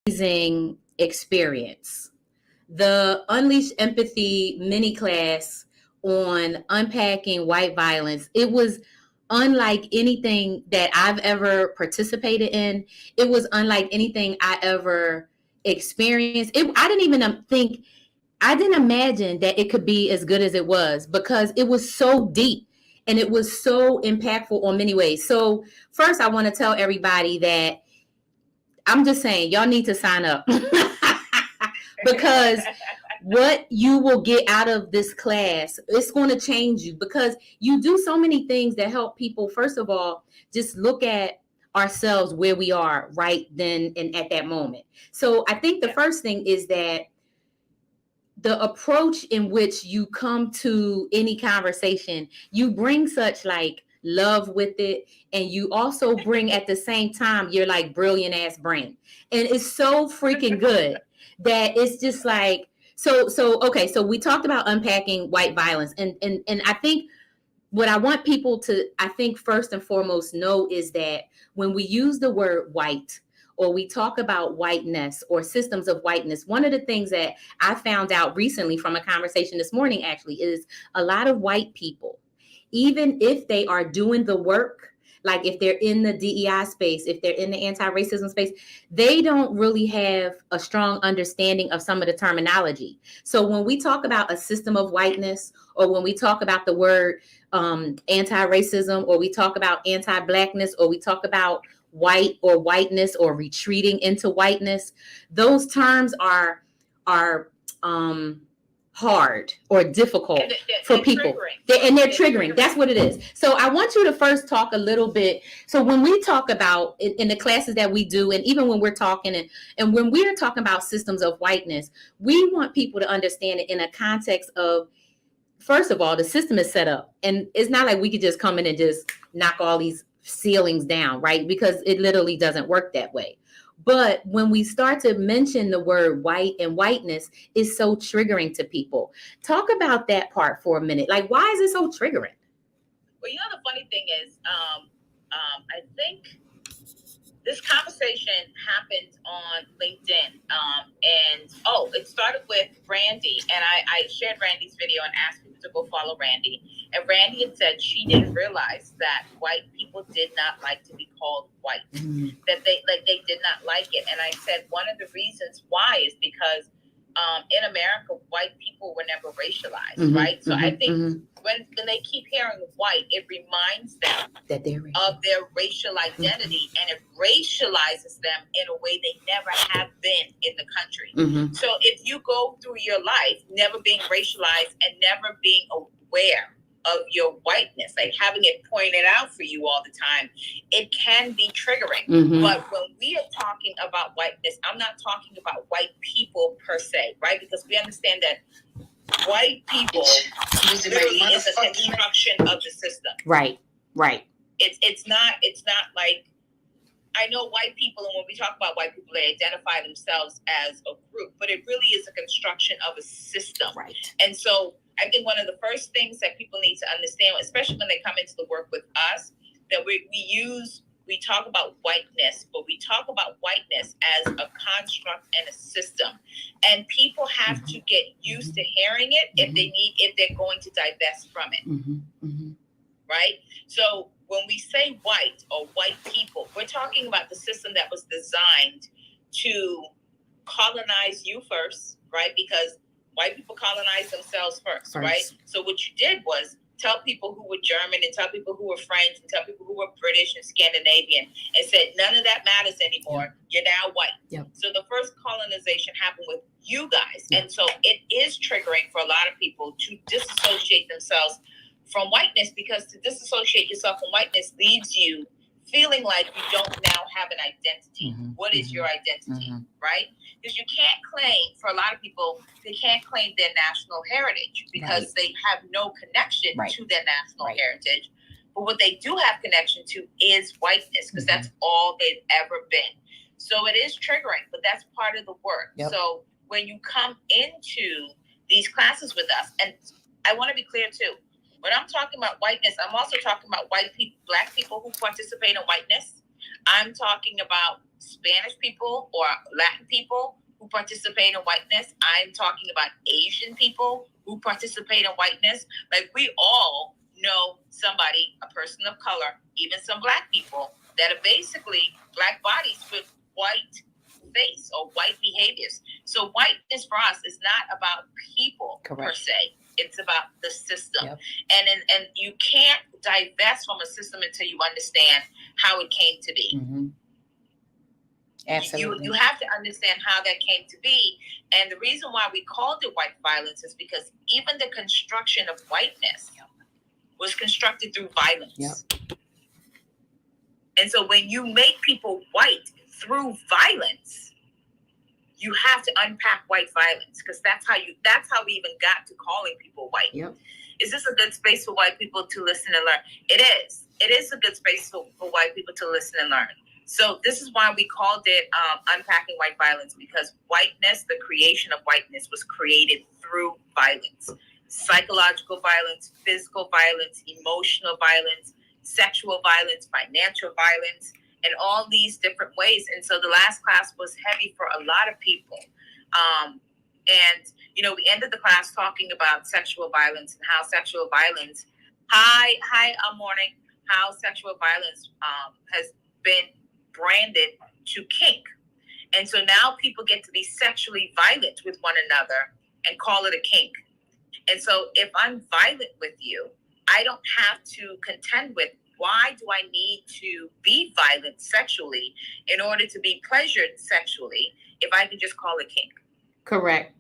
amazing experience. The Unleash Empathy mini class on unpacking white violence, it was unlike anything that I've ever participated in. It was unlike anything I ever experienced. I didn't even think, I didn't imagine that it could be as good as it was, because it was so deep and it was so impactful on many ways. So first, I want to tell everybody that I'm just saying, y'all need to sign up because what you will get out of this class, it's going to change you, because you do so many things that help people. First of all, just look at ourselves where we are right then and at that moment. So I think the first thing is that the approach in which you come to any conversation, you bring such like love with it, and you also bring at the same time your like brilliant ass brain, and it's so freaking good that it's just like, okay, so we talked about unpacking white violence, and I think what I want people to, I think first and foremost, know is that when we use the word white, or we talk about whiteness or systems of whiteness, one of the things that I found out recently from a conversation this morning actually is a lot of white people, even if they are doing the work, like if they're in the DEI space, if they're in the anti-racism space, they don't really have a strong understanding of some of the terminology. So when we talk about a system of whiteness, or when we talk about the word anti-racism, or we talk about anti-blackness, or we talk about white or whiteness or retreating into whiteness, those terms are hard or difficult for people. They're triggering. That's what it is. So I want you to first talk a little bit. So when we talk about in the classes that we do, and even when we're talking and when we're talking about systems of whiteness, we want people to understand it in a context of, first of all, the system is set up, and it's not like we could just come in and just knock all these ceilings down, right? Because it literally doesn't work that way. But when we start to mention the word white and whiteness, is so triggering to people. Talk about that part for a minute. Like, why is it so triggering? Well, the funny thing is, I think this conversation happened on LinkedIn, and it started with Randy, and I shared Randy's video and asked people to go follow Randy. And Randy had said she didn't realize that white people did not like to be called white, that they did not like it. And I said one of the reasons why is because in America, white people were never racialized, right? So I think when they keep hearing white, it reminds them that of their racial identity, and it racializes them in a way they never have been in the country. So if you go through your life never being racialized and never being aware of your whiteness, like having it pointed out for you all the time, it can be triggering. But when we are talking about whiteness, I'm not talking about white people per se, right? Because we understand that white people literally is a construction of the system. Right. It's not like, I know white people, and when we talk about white people, they identify themselves as a group, but it really is a construction of a system. Right. And so I think one of the first things that people need to understand, especially when they come into the work with us, that we talk about whiteness, but we talk about whiteness as a construct and a system. And people have to get used to hearing it if they're going to divest from it. Right? So when we say white or white people, we're talking about the system that was designed to colonize you first, right? Because white people colonized themselves first, right? So what you did was tell people who were German and tell people who were French and tell people who were British and Scandinavian and said, none of that matters anymore. You're now white. So the first colonization happened with you guys. And so it is triggering for a lot of people to disassociate themselves from whiteness, because to disassociate yourself from whiteness leaves you feeling like you don't now have an identity. What is your identity, right? Because you can't claim, for a lot of people, they can't claim their national heritage because they have no connection to their national heritage. But what they do have connection to is whiteness, because that's all they've ever been. So it is triggering, but that's part of the work. So when you come into these classes with us, and I want to be clear too, when I'm talking about whiteness, I'm also talking about white people, black people who participate in whiteness. I'm talking about Spanish people or Latin people who participate in whiteness. I'm talking about Asian people who participate in whiteness. Like, we all know somebody, a person of color, even some Black people, that are basically Black bodies with white face or white behaviors. So whiteness for us is not about people per se. It's about the system. Yep. And you can't divest from a system until you understand how it came to be. Mm-hmm. Absolutely. You have to understand how that came to be. And the reason why we called it white violence is because even the construction of whiteness was constructed through violence. Yep. And so when you make people white through violence, you have to unpack white violence, because that's how we even got to calling people white. Yep. Is this a good space for white people to listen and learn? It is. It is a good space for white people to listen and learn. So this is why we called it Unpacking White Violence, because whiteness, the creation of whiteness, was created through violence. Psychological violence, physical violence, emotional violence, sexual violence, financial violence, and all these different ways. And so the last class was heavy for a lot of people. And, you know, we ended the class talking about sexual violence and how sexual violence, morning, how sexual violence has been branded to kink. And so now people get to be sexually violent with one another and call it a kink. And so if I'm violent with you, I don't have to contend with, why do I need to be violent sexually in order to be pleasured sexually if I can just call it kink? Correct.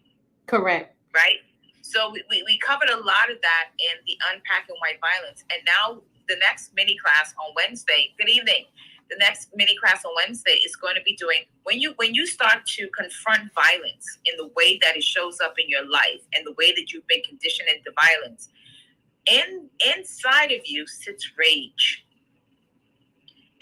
Right? So we covered a lot of that in the Unpacking White Violence. And now the next mini class on Wednesday, good evening. The next mini class on Wednesday is going to be doing, when you start to confront violence in the way that it shows up in your life and the way that you've been conditioned into violence, inside of you sits rage.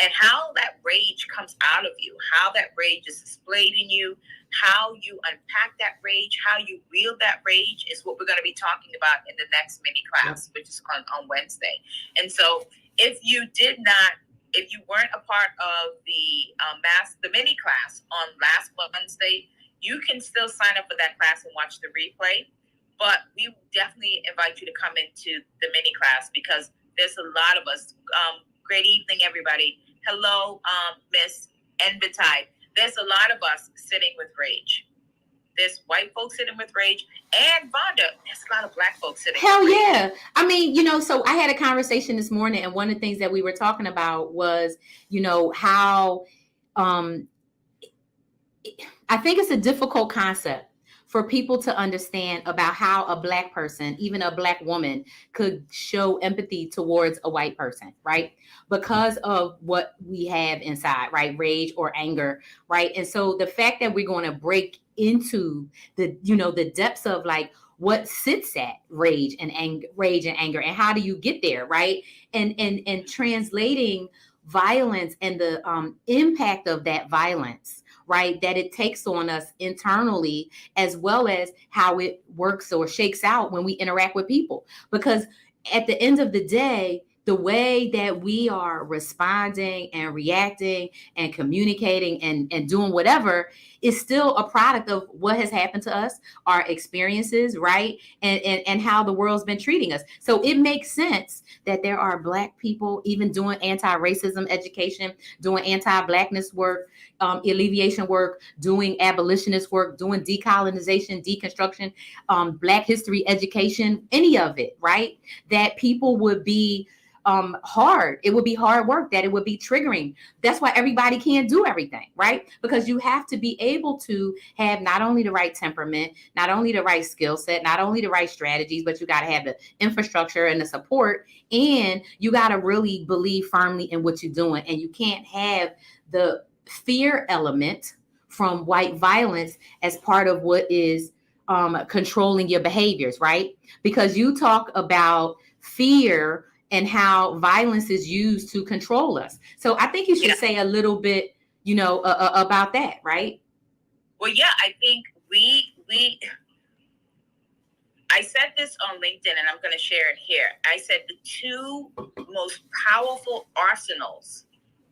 And how that rage comes out of you, how that rage is displayed in you, how you unpack that rage, how you wield that rage, is what we're going to be talking about in the next mini class, which is on Wednesday. And so if you weren't a part of the mini class on last Wednesday, you can still sign up for that class and watch the replay. But we definitely invite you to come into the mini class, because there's a lot of us. Great evening, everybody. Hello, Miss Envitide. There's a lot of us sitting with rage. There's white folks sitting with rage, and Vonda, there's a lot of Black folks sitting with rage. Hell yeah. I mean, so I had a conversation this morning, and one of the things that we were talking about was, how I think it's a difficult concept for people to understand about how a Black person, even a Black woman, could show empathy towards a white person, right? Because of what we have inside, right? Rage or anger, right? And so the fact that we're going to break into the depths of like what sits at rage and anger, and how do you get there, right? And translating violence and the impact of that violence, right, that it takes on us internally, as well as how it works or shakes out when we interact with people. Because at the end of the day, the way that we are responding and reacting and communicating and doing whatever is still a product of what has happened to us, our experiences, right? And how the world's been treating us. So it makes sense that there are Black people even doing anti-racism education, doing anti-Blackness work, alleviation work, doing abolitionist work, doing decolonization, deconstruction, Black history education, any of it, right? That people would be hard. It would be hard work, that it would be triggering. That's why everybody can't do everything, right? Because you have to be able to have not only the right temperament, not only the right skill set, not only the right strategies, but you got to have the infrastructure and the support, and you got to really believe firmly in what you're doing. And you can't have the fear element from white violence as part of what is controlling your behaviors, right? Because you talk about fear and how violence is used to control us. So I think you should say a little bit, about that, right? Well, yeah, I think I said this on LinkedIn, and I'm going to share it here. I said the two most powerful arsenals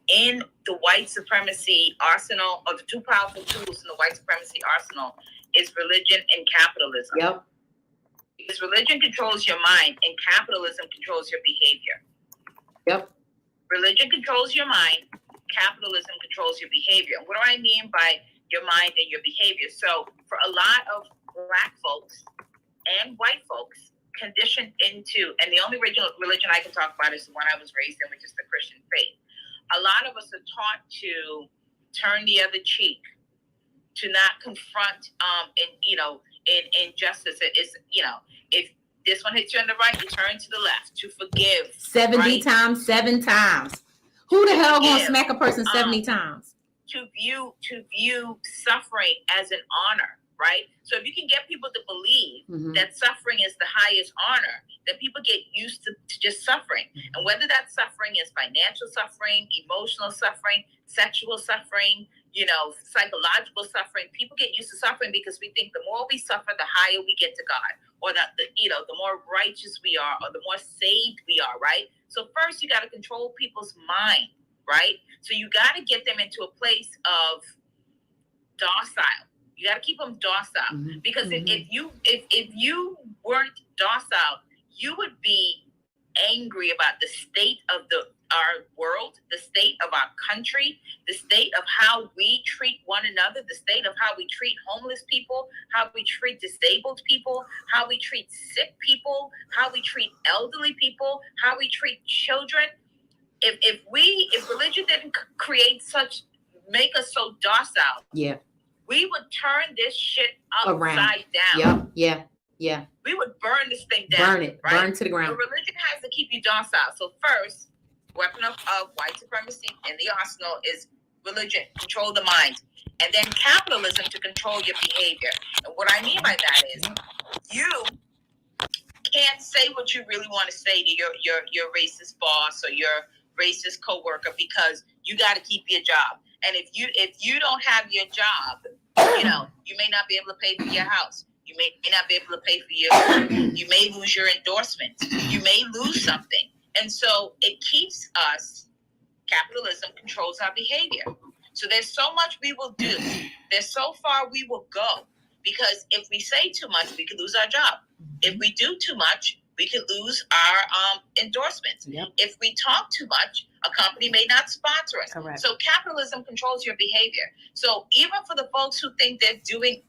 in the white supremacy arsenal, or the two powerful tools in the white supremacy arsenal, is religion and capitalism. Yep. Because religion controls your mind and capitalism controls your behavior. Yep. Religion controls your mind, capitalism controls your behavior. And what do I mean by your mind and your behavior? So for a lot of Black folks and white folks, conditioned into, and the only religion I can talk about is the one I was raised in, which is the Christian faith. A lot of us are taught to turn the other cheek, to not confront injustice. It's, if this one hits you on the right, you turn to the left. To forgive 70 right? times, 7 times. Who the hell gonna forgive, smack a person 70 times? To view suffering as an honor, right? So if you can get people to believe that suffering is the highest honor, then people get used to just suffering. And whether that suffering is financial suffering, emotional suffering, sexual suffering, psychological suffering, people get used to suffering because we think the more we suffer, the higher we get to God, or the more righteous we are, or the more saved we are, right? So first you got to control people's mind, right? So you got to get them into a place of docile. You got to keep them docile, because if you weren't docile, you would be angry about the state of our world, the state of our country, the state of how we treat one another, the state of how we treat homeless people, how we treat disabled people, how we treat sick people, how we treat elderly people, how we treat children. If religion didn't make us so docile, we would turn this shit upside down. Yeah. We would burn this thing down. Burn it. Right? Burn to the ground. So religion has to keep you docile. So first, weapon of white supremacy in the arsenal is religion, control the mind. And then capitalism to control your behavior. And what I mean by that is you can't say what you really want to say to your racist boss or your racist coworker, because you got to keep your job. And if you don't have your job, you may not be able to pay for your house. You may not be able to pay for you may lose your endorsement. You may lose something. And so it keeps us, capitalism controls our behavior. So there's so much we will do. There's so far we will go, because if we say too much, we could lose our job. If we do too much, we could lose our endorsements. Yep. If we talk too much, a company may not sponsor us. Correct. So capitalism controls your behavior. So even for the folks who think they're doing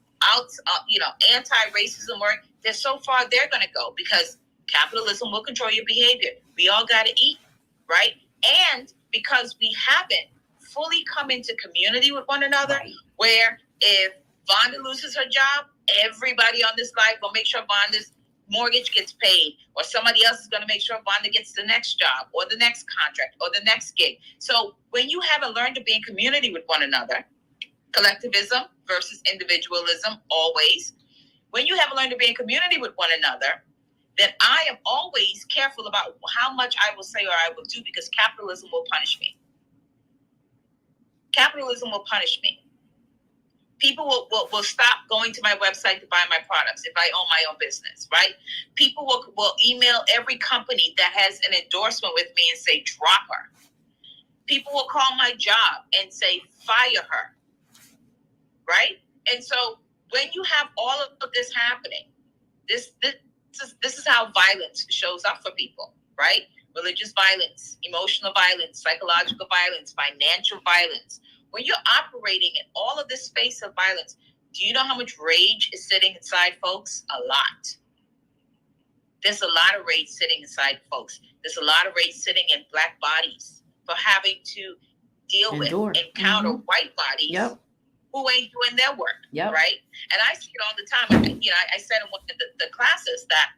anti-racism work, there's so far they're going to go, because capitalism will control your behavior. We all got to eat, right? And because we haven't fully come into community with one another, right, where if Vonda loses her job, everybody on this live will make sure Vonda's mortgage gets paid, or somebody else is going to make sure Vonda gets the next job or the next contract or the next gig. So when you haven't learned to be in community with one another, collectivism versus individualism always, when you haven't learned to be in community with one another, then I am always careful about how much I will say or I will do, because capitalism will punish me. Capitalism will punish me. People will stop going to my website to buy my products if I own my own business, right? People will email every company that has an endorsement with me and say, drop her. People will call my job and say, fire her, right? And so when you have all of this happening, this is how violence shows up for people, right? Religious violence, emotional violence, psychological violence, financial violence. When you're operating in all of this space of violence, do you know how much rage is sitting inside folks? A lot. There's a lot of rage sitting inside folks. There's a lot of rage sitting in Black bodies for having to encounter white bodies who ain't doing their work, right? And I see it all the time. I said in one of the classes that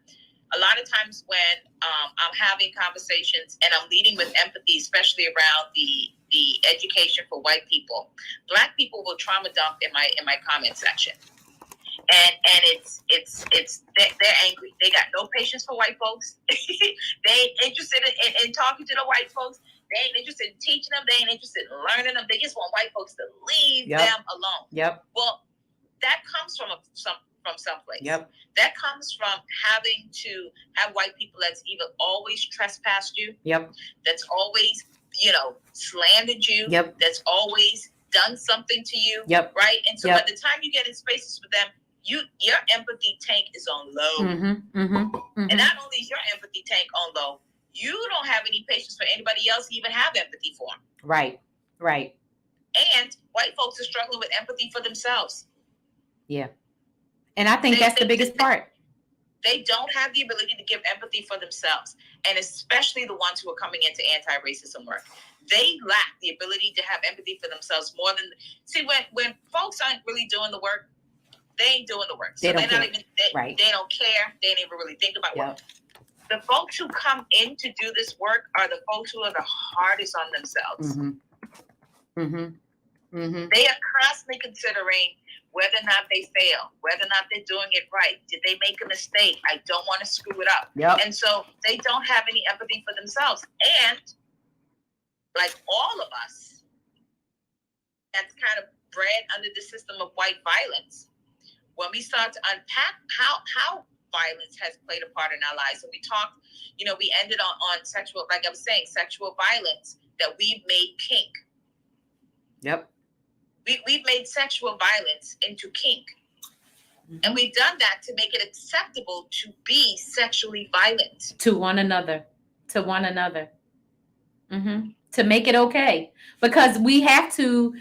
a lot of times when I'm having conversations and I'm leading with empathy, especially around the education for white people, Black people will trauma dump in my comment section, and they're angry. They got no patience for white folks. They ain't interested in talking to the white folks. They ain't interested in teaching them. They ain't interested in learning them. They just want white folks to leave them alone. Yep. Well, that comes from someplace. Yep. That comes from having to have white people that's either always trespassed you. Yep. That's always slandered you, Yep. that's always done something to you, Yep. right? And so Yep. by the time you get in spaces with them, your empathy tank is on low. And not only is your empathy tank on low, you don't have any patience for anybody else you even have empathy for. Right. And white folks are struggling with empathy for themselves. Yeah. And I think that's the biggest part. They don't have the ability to give empathy for themselves, and especially the ones who are coming into anti-racism work. They lack the ability to have empathy for themselves more than... See, when folks aren't really doing the work, they ain't doing the work. So they're not even... They don't care. They don't even really think about work. The folks who come in to do this work are the folks who are the hardest on themselves. They are constantly considering whether or not they fail, whether or not they're doing it right. Did they make a mistake? I don't want to screw it up. And so they don't have any empathy for themselves. And like all of us, that's kind of bred under the system of white violence. When we start to unpack how violence has played a part in our lives, and we talked, we ended on sexual, like I was saying, sexual violence that we've made kink. Yep. We've made sexual violence into kink. And we've done that to make it acceptable to be sexually violent. To one another. To make it okay. Because we have to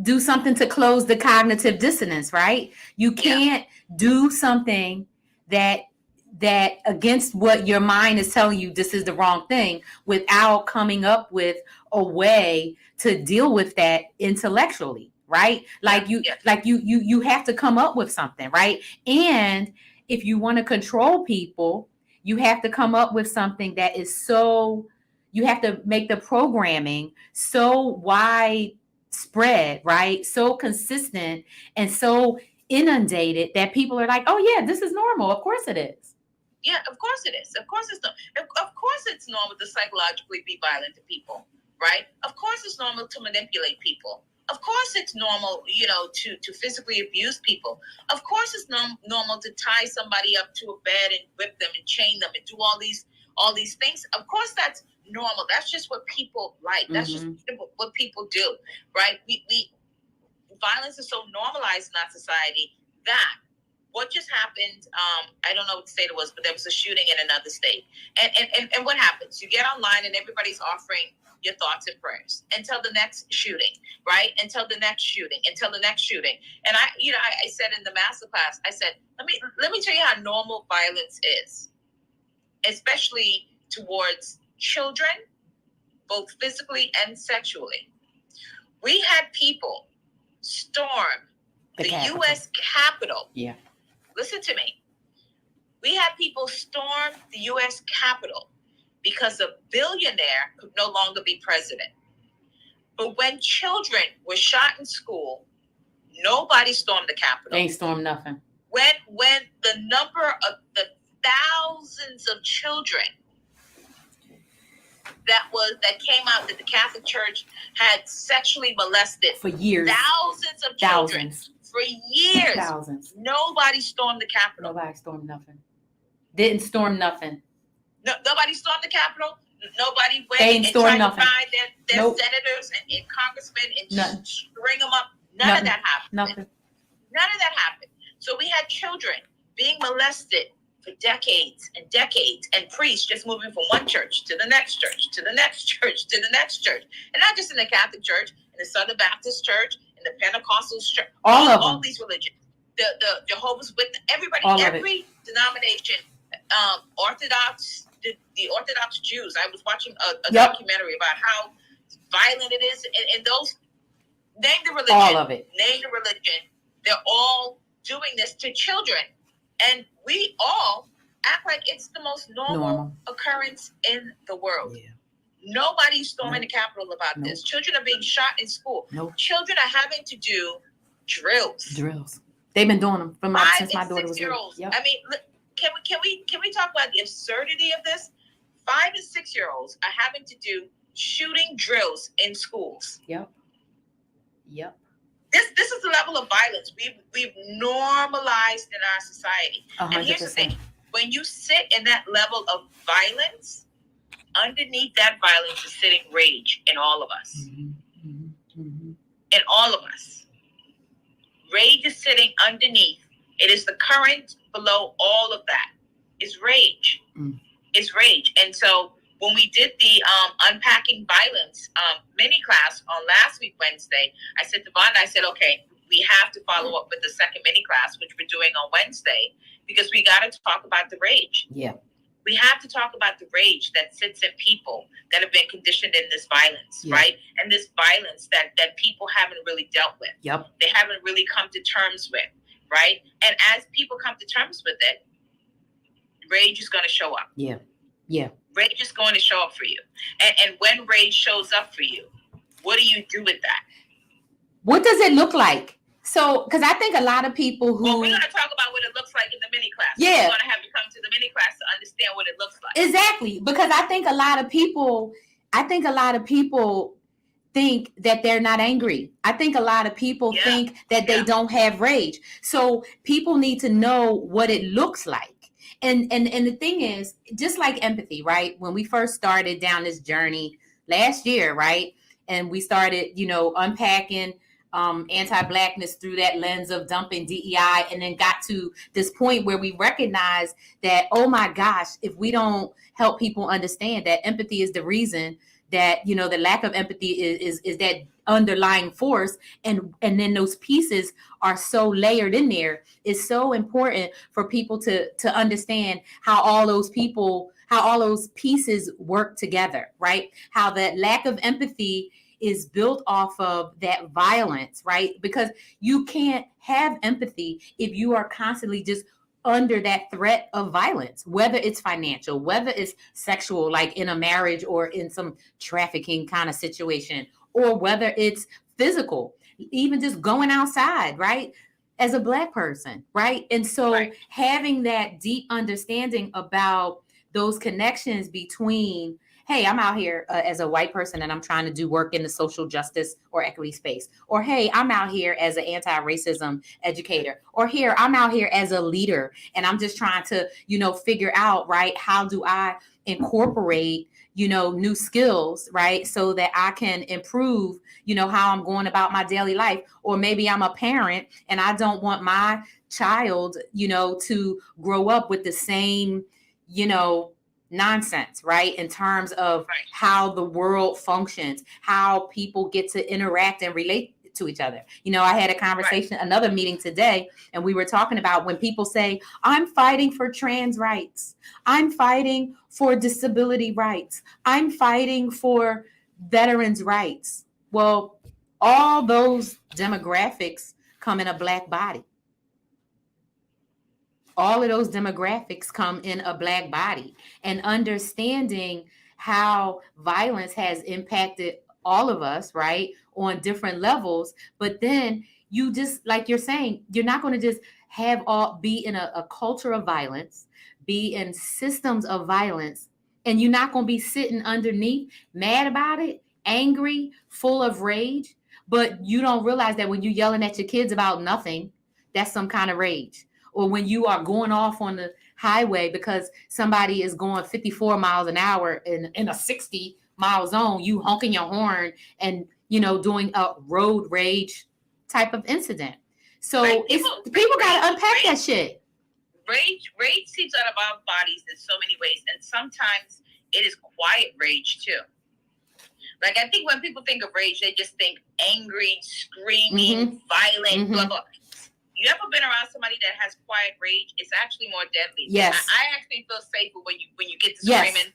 do something to close the cognitive dissonance, right? You can't do something that against what your mind is telling you this is the wrong thing without coming up with a way to deal with that intellectually. Right? Like you have to come up with something, right? And if you want to control people, you have to come up with something that is you have to make the programming so widespread, right? So consistent and so inundated that people are like, oh yeah, this is normal. Of course it is. Yeah, of course it is. Of course it's normal to psychologically be violent to people, right? Of course it's normal to manipulate people. Of course it's normal, to physically abuse people. Of course it's normal to tie somebody up to a bed and whip them and chain them and do all these things. Of course that's normal. That's just what people like. That's just what people do, right? We violence is so normalized in our society that what just happened, I don't know what state it was, but there was a shooting in another state. And what happens? You get online and everybody's offering your thoughts and prayers until the next shooting, right? Until the next shooting. And I said in the masterclass, I said, let me tell you how normal violence is, especially towards children, both physically and sexually. We had people storm the U.S. Capitol. Yeah. Listen to me. We had people storm the U.S. Capitol because a billionaire could no longer be president. But when children were shot in school, nobody stormed the Capitol. They ain't stormed nothing. When the number of the thousands of children that came out that the Catholic Church had sexually molested for years, thousands of children for years, thousands. Nobody stormed the Capitol. Nobody stormed nothing. Didn't storm nothing. No, nobody stormed the Capitol. Nobody went and tried to find their senators and congressmen and string them up. None of that happened. Nothing. None of that happened. So we had children being molested for decades and decades, and priests just moving from one church to the next church, to the next church, to the next church. And not just in the Catholic Church, in the Southern Baptist Church, in the Pentecostal Church, all these religions. The Jehovah's Witness, everybody, every denomination, Orthodox, the Orthodox Jews. I was watching a documentary about how violent it is, and those, name the religion. All of it. Name the religion. They're all doing this to children. And we all act like it's the most normal occurrence in the world. Yeah. Nobody's storming the Capitol about this. Children are being shot in school. Children are having to do drills. They've been doing them since my daughter was little. Yep. I mean, can we talk about the absurdity of this? 5 and 6 year olds are having to do shooting drills in schools. Yep. This is the level of violence we've normalized in our society. 100%. And here's the thing: when you sit in that level of violence, underneath that violence is sitting rage in all of us. In all of us. Rage is sitting underneath. It is the current below all of that. It's rage. It's rage. And so when we did the unpacking violence mini class on last week, Wednesday, I said to Vonda, I said, okay, we have to follow up with the second mini class, which we're doing on Wednesday, because we got to talk about the rage. Yeah. We have to talk about the rage that sits in people that have been conditioned in this violence, right? And this violence that people haven't really dealt with. Yep. They haven't really come to terms with, right? And as people come to terms with it, rage is going to show up. Yeah. Yeah. Rage is going to show up for you. And when rage shows up for you, what do you do with that? What does it look like? So, because I think a lot of people who... Well, we're going to talk about what it looks like in the mini class. Yeah. We're going to have you come to the mini class to understand what it looks like. Exactly. Because I think a lot of people think that they're not angry. I think a lot of people think that they don't have rage. So people need to know what it looks like. And the thing is, just like empathy, right? When we first started down this journey last year, right? And we started, unpacking anti-Blackness through that lens of dumping DEI, and then got to this point where we recognize that, oh my gosh, if we don't help people understand that empathy is the reason that, the lack of empathy is that underlying force, and then those pieces are so layered in there. It's so important for people to understand how all those pieces work together, right? How that lack of empathy is built off of that violence, right? Because you can't have empathy if you are constantly just under that threat of violence, whether it's financial, whether it's sexual, like in a marriage or in some trafficking kind of situation, or whether it's physical, even just going outside, right? As a Black person, right? And so having that deep understanding about those connections between, hey, I'm out here as a white person and I'm trying to do work in the social justice or equity space. Or, hey, I'm out here as an anti-racism educator. Or here, I'm out here as a leader and I'm just trying to, figure out, right, how do I incorporate, new skills, right, so that I can improve, how I'm going about my daily life. Or maybe I'm a parent and I don't want my child, to grow up with the same, nonsense, right? In terms of how the world functions, how people get to interact and relate to each other. I had a conversation, another meeting today, and we were talking about when people say, I'm fighting for trans rights, I'm fighting for disability rights, I'm fighting for veterans' rights. Well, all those demographics come in a Black body. All of those demographics come in a Black body, and understanding how violence has impacted all of us, right, on different levels. But then you just, like you're saying, you're not going to just be in a culture of violence, be in systems of violence, and you're not going to be sitting underneath mad about it, angry, full of rage. But you don't realize that when you're yelling at your kids about nothing, that's some kind of rage. Or when you are going off on the highway because somebody is going 54 miles an hour in a 60-mile zone, you honking your horn and, doing a road rage type of incident. So people got to unpack that shit. Rage seeps out of our bodies in so many ways. And sometimes it is quiet rage too. Like, I think when people think of rage, they just think angry, screaming, violent, blah, blah. You ever been around somebody that has quiet rage? It's actually more deadly. Yes. I actually feel safer when you get to screaming,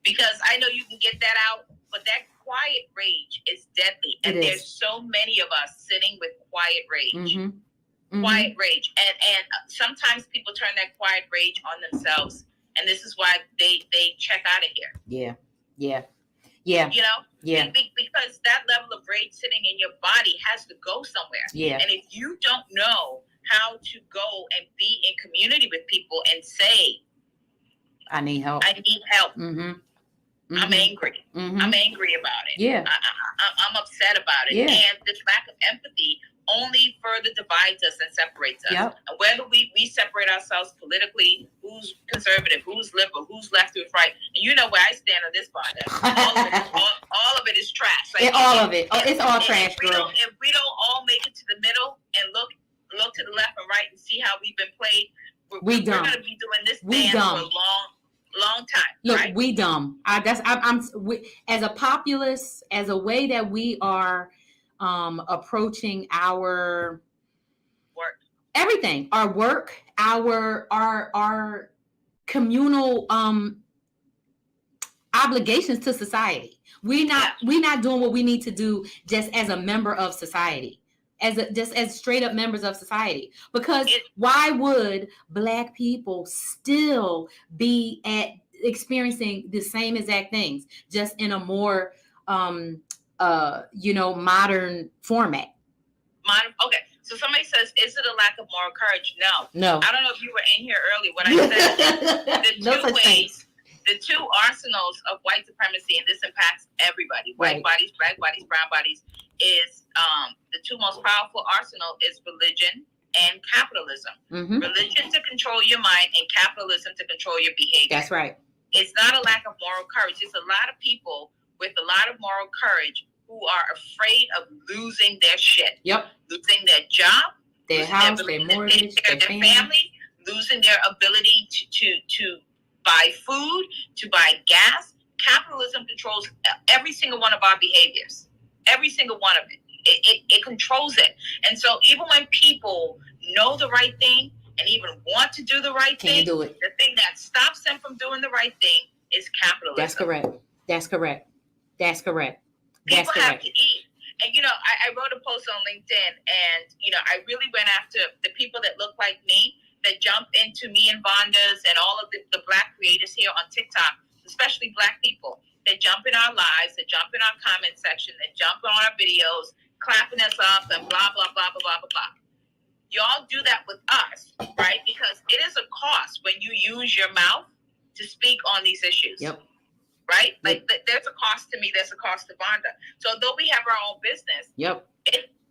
because I know you can get that out, but that quiet rage is deadly. And there's so many of us sitting with quiet rage. Quiet rage. And sometimes people turn that quiet rage on themselves. And this is why they check out of here. Yeah. Because that level of rage sitting in your body has to go somewhere. Yeah. And if you don't know how to go and be in community with people and say, I need help. I'm angry. I'm angry about it. Yeah. I'm upset about it. Yeah. And this lack of empathy only further divides us and separates us. Yep. And whether we separate ourselves politically, who's conservative, who's liberal, who's left, who's right. And you know where I stand on this, Vonda. All of it is trash. Like, all of it. It's all trash, girl. If we don't all make it to the middle and look to the left and right and see how we've been played, we're going to be doing this dance for a long time. Look, right? We dumb. As a populace, as a way that we are approaching our work, everything, our work, our communal obligations to society. We're not doing what we need to do just as a member of society. Just as straight up members of society, because why would Black people still be experiencing the same exact things, just in a more modern format? Okay, so somebody says, is it a lack of moral courage? No. I don't know if you were in here early when I said the two arsenals of white supremacy, and this impacts everybody, white bodies, Black bodies, brown bodies, is the two most powerful arsenal is religion and capitalism. Mm-hmm. Religion to control your mind and capitalism to control your behavior. That's right. It's not a lack of moral courage. It's a lot of people with a lot of moral courage who are afraid of losing their shit. Yep. Losing their job, their house, their mortgage, their family, losing their ability to buy food, to buy gas. Capitalism controls every single one of our behaviors. Every single one of it. It controls it. And so even when people know the right thing and even want to do the right thing, do it. The thing that stops them from doing the right thing is capitalism. That's correct. People have to eat. And, I wrote a post on LinkedIn, and, I really went after the people that look like me, that jump into me and Vonda's and all of the Black creators here on TikTok, especially Black people, that jump in our lives, that jump in our comment section, that jump on our videos, clapping us up and blah, blah, blah, blah, blah, blah, blah. Y'all do that with us, right? Because it is a cost when you use your mouth to speak on these issues. Yep. Right? Like, there's a cost to me, there's a cost to Vonda. So though we have our own business,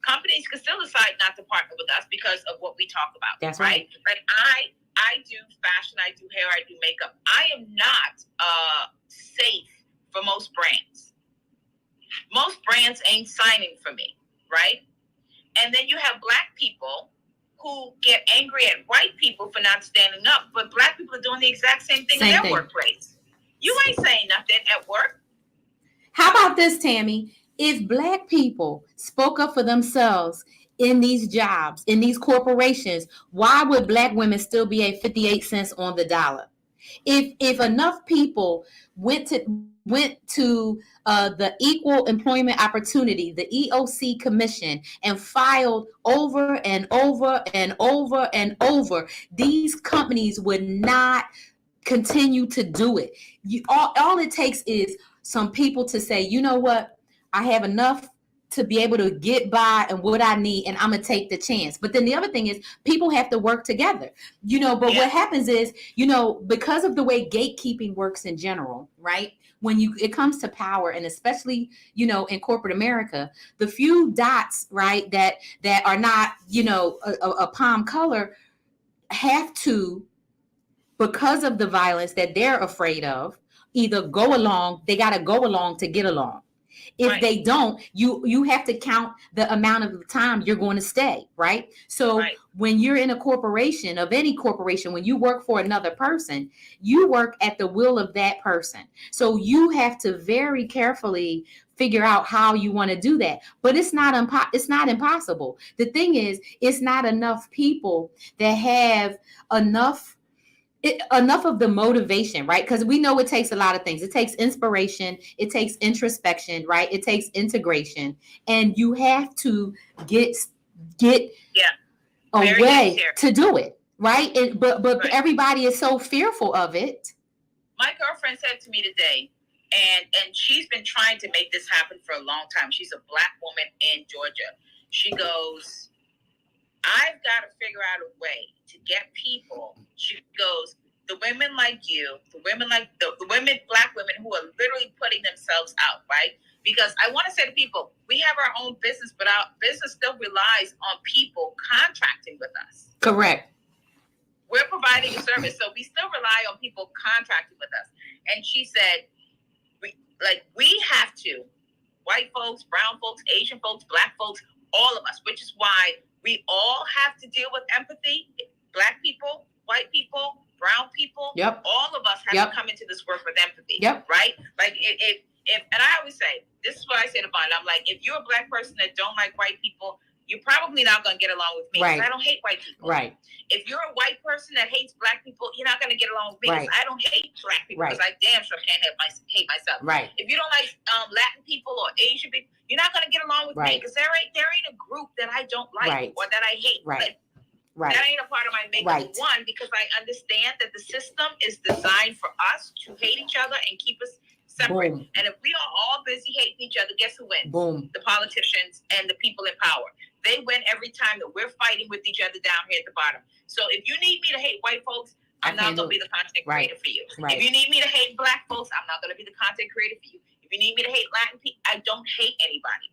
companies can still decide not to partner with us because of what we talk about. That's right. Like I do fashion, I do hair, I do makeup. I am not safe for most brands. Most brands ain't signing for me, right? And then you have Black people who get angry at white people for not standing up, but Black people are doing the exact same thing in their workplace. You ain't saying nothing at work. How about this, Tammy? If Black people spoke up for themselves in these jobs, in these corporations, why would Black women still be at 58 cents on the dollar? If enough people went to the Equal Employment Opportunity, the EOC Commission, and filed over and over and over and over, these companies would not continue to do it. All it takes is some people to say, you know what, I have enough to be able to get by and what I need, and I'm gonna take the chance. But then the other thing is people have to work together, but what happens is, because of the way gatekeeping works in general, right? When it comes to power, and especially, in corporate America, the few dots, right, that are not, a palm color have to, because of the violence that they're afraid of, either go along, they got to go along to get along. If they don't, you have to count the amount of time you're going to stay, right? So when you're in a corporation, of any corporation, when you work for another person, you work at the will of that person. So you have to very carefully figure out how you want to do that. But it's not impossible. The thing is, it's not enough people that have enough of the motivation, right? Because we know it takes a lot of things. It takes inspiration. It takes introspection, right? It takes integration. And you have to get a way to do it, right? But everybody is so fearful of it. My girlfriend said to me today, and she's been trying to make this happen for a long time. She's a Black woman in Georgia. She goes, I've got to figure out a way to get people. She goes, the women like you, the women like the women, Black women who are literally putting themselves out, right? Because I want to say to people, we have our own business, but our business still relies on people contracting with us. Correct. We're providing a service, so we still rely on people contracting with us. And she said, we have to, white folks, brown folks, Asian folks, Black folks, all of us, which is why we all have to deal with empathy. Black people, white people, brown people, all of us have to come into this work with empathy, right? Like if and I always say, this is what I say to Vonda, I'm like, if you're a Black person that don't like white people, you're probably not going to get along with me because I don't hate white people. Right. If you're a white person that hates Black people, you're not going to get along with me because I don't hate Black people because I damn sure can't hate myself. Right. If you don't like Latin people or Asian people, you're not going to get along with me because there ain't a group that I don't like or that I hate. Right. That ain't a part of my makeup. One, because I understand that the system is designed for us to hate each other and keep us separate. Boom. And if we are all busy hating each other, guess who wins? Boom. The politicians and the people in power. They win every time that we're fighting with each other down here at the bottom. So if you need me to hate white folks, I'm not going to be the content creator for you. Right. If you need me to hate Black folks, I'm not going to be the content creator for you. If you need me to hate Latin people, I don't hate anybody.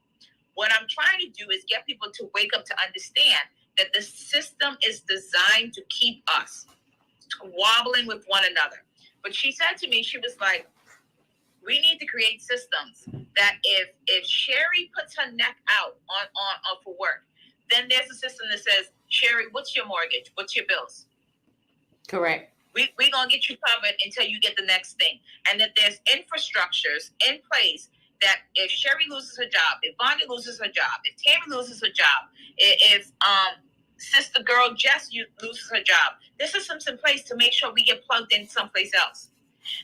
What I'm trying to do is get people to wake up to understand that the system is designed to keep us wobbling with one another. But she said to me, she was like, we need to create systems that if Sherry puts her neck out on for work, then there's a system that says, Sherry, what's your mortgage? What's your bills? Correct. We're going to get you covered until you get the next thing. And that there's infrastructures in place that if Sherry loses her job, if Vonda loses her job, if Tammy loses her job, if sister girl Jess loses her job, there's systems in place to make sure we get plugged in someplace else.